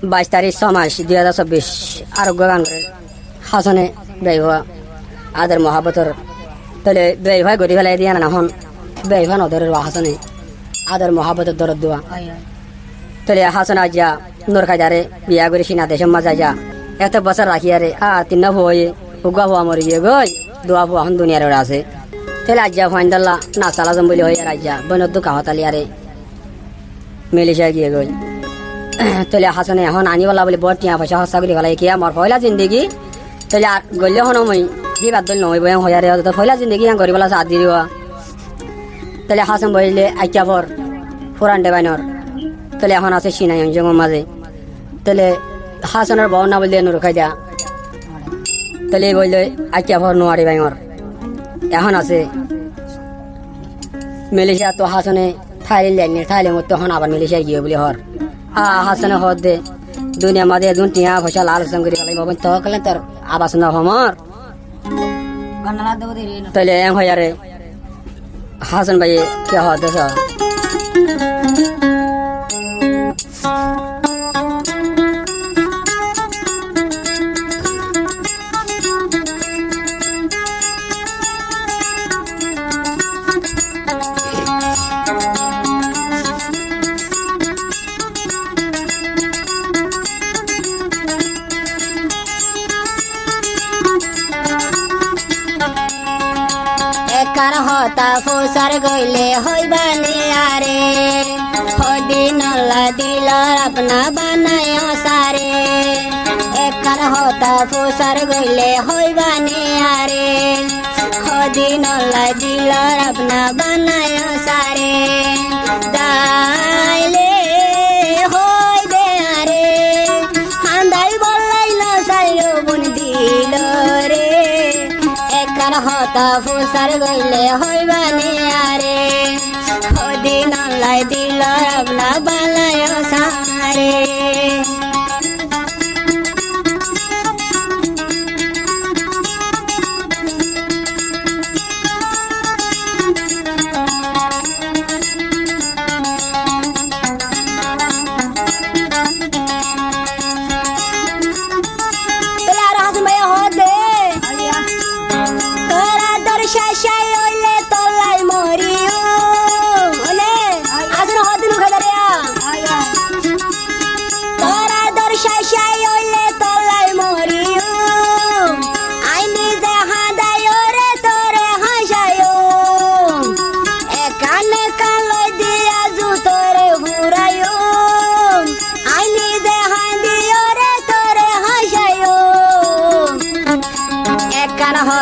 22 তারিখ 6 মাস 2024 আরোগ্য গান করে হাসনে বেইভা আদের মহাবতর তাহলে বেইভা গরি ফেলাই দিয়া না হন বেইভা নদরের হাসনে আদের মহাবতর দরদ দোয়া তাহলে হাসন আজা নূর খাইদারে বিয়া করে সিনা দেশম মাজা যা এত বছর রাখি আরে তিন হয়ে উগা হওয়া মরে গিয়ে গই দোয়া হওয়া হন দুনিয়ার ওরা আছে তাহলে আজ্জা ফাইন্দাল্লা না চালাজম বলে হয়ে রাজ্জা বনদ্দু কাহতালি আরে মেলিশা গিয়ে গই তাহলে হাসনে এখন আনিবলা বলে বড় টিয়া পয়সা হস্তা করি ফেলাই কি আমার পয়লা জিন্দগি তাহলে গল্য হন মই কি বাদ দিল নয় বয়াম হয়ে তো পয়লা জিন্দগি গরিবলা সাথ দি দিবা তাহলে হাসন বইলে আইকা পর ফুরান দেবাইনর তাহলে এখন আছে সিনাই অঞ্জমের মাঝে তাহলে হাসনের বউ না বললে নুর খাই দিয়া তাহলে বললে আইকা পর নোয়ারি বাইঙর এখন আছে মেলেশিয়া তো হাসনে থাইলে মতো তখন আবার মেলেশিয়া গিয়ে বলে হর হাসনে হর দে দুনিয়া মাঝে দুন টিয়া পয়সা লাল সঙ্গরি গেলে বাবা তো কলে তোর আবাস না হমর তাহলে এম হয় আরে হাসন ভাই কে হর দেশ কার হতা ফুসার গইলে হইবানি আরে হদিনলা দিল আপনা বানায় সারে একার হতা ফুসার গইলে হইবানি আরে হদিনলা দিল আপনা বানায় সারে যাইলে হই দে আরে হান্দাই বলাইল সাইও বুন দিল রে একার হতা ফুসার গইলে হইবানি আরে হদিনলাই দিল আপনা বালায় সারে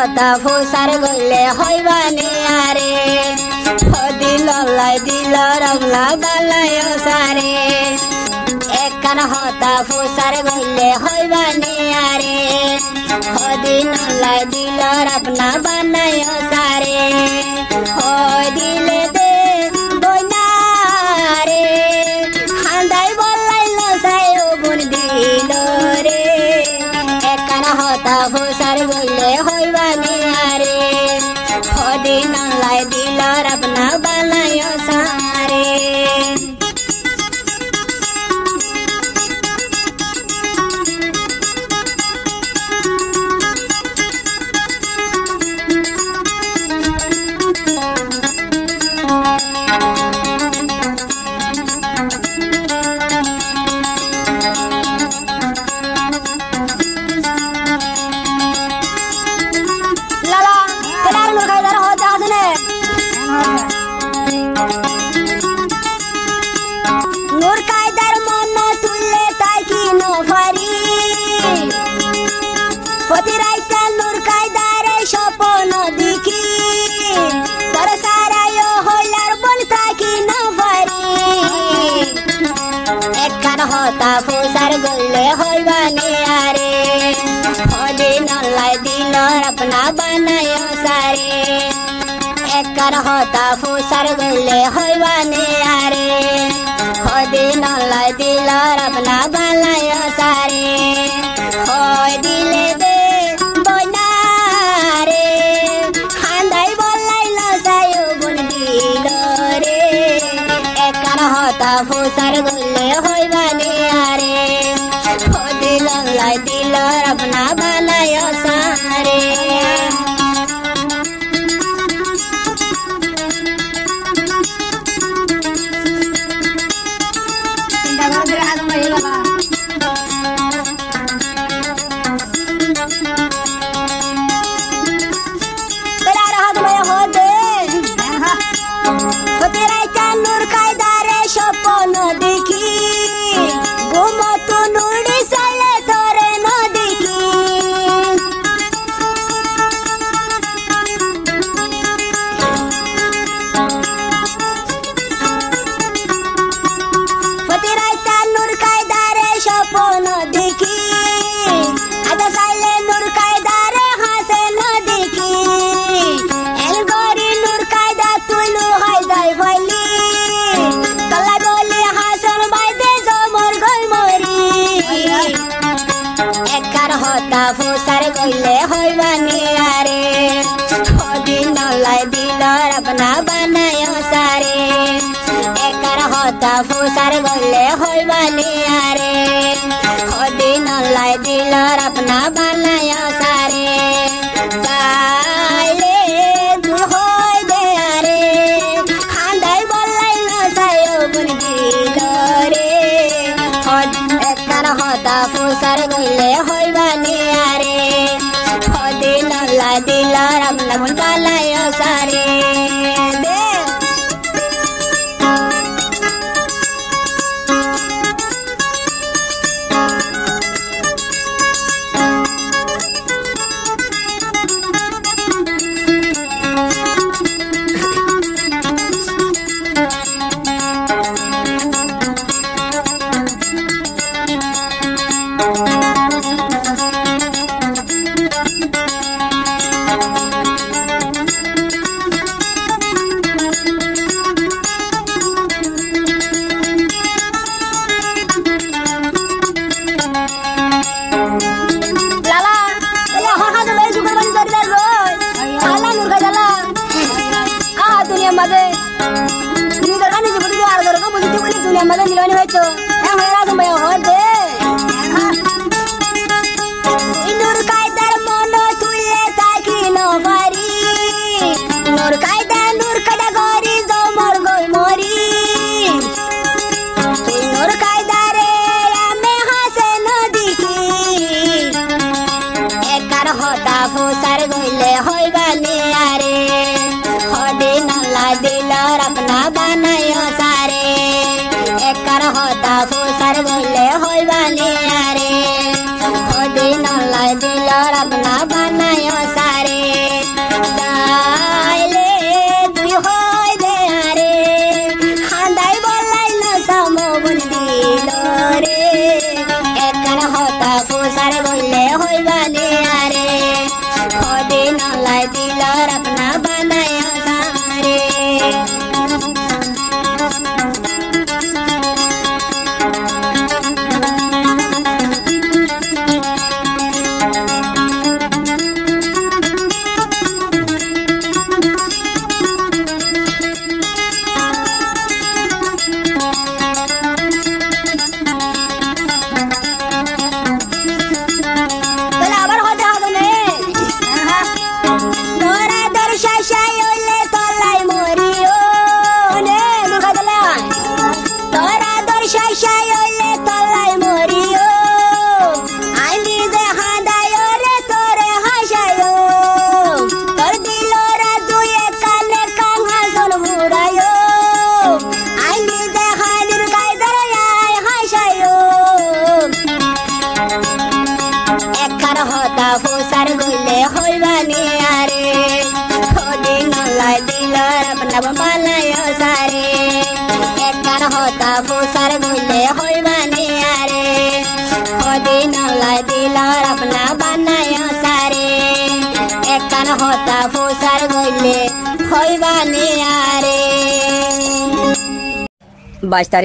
হতা ফুসার গইলে হইবানি আরে হদিনলাই দিল রমলা বালায় সারে একান হতা ফুসার গইলে হইবানি আরে হদিনলাই দিল আপনা বানায় সারে হই দিলে দে বইনারে হান্দাই বলাইল সাইও বুন দিল রে একান হতা ফুসার গইলে হইবানি আরে হদিনলাই দিল আপনা বানায় সারে নূর কায়দার মন তুললে তাই কি নফারি প্রতি রাইতা নূর কায়দারে স্বপ্ন দেখি তোর সারায় হইলার বল থাকি নফারি একার হতা ফুসার গইলে হইবানি আরে হদিনলাই দিল আপনা বানায় সারে একার হতা ফুসার গইলে হইবানি আরে হদিনলাই দিল আপনা বালায় সারে হই দিলে দে বইনারে হান্দাই বলাইল সাইও বুন দিল রে একার হতা ফুসার গইলে হইবানি আরে ফুসার গইলে হইবানি আরে হদি নলাই দিলর আপনা বানায় সারে একার হতা ফুসার গইলে হইবানি আরে হদি নলাই দিলর আপনা বানায় সারে সাইলে দু হই দে আরে খান্দাই বলাই না সায়ো গুন দিলরে একার হতা ফুসার গইলে হইবানি আরে হদি নলাই দিলর আপনা বানায় সারে দে ফুসার গইলে হইবানি আরে হদি নলাই দিলর আপনা বানায় সারে সাইলে দুই হই দে আরে খান্দাই বলাই না সামো গুন দিলরে একার হতা ফুসার গইলে হইবানি আরে হদি নলাই দিলর আপনা বানায় সারে ফুসার গইলে হইবানি আরে হদি নলাই দিলর আপনা বানায় সারে একার হতা ফুসার গইলে হইবানি আরে হদি নলাই দিলর আপনা বানায় সারে একার হতা ফুসার গইলে হইবানি আরে 22 তারিখ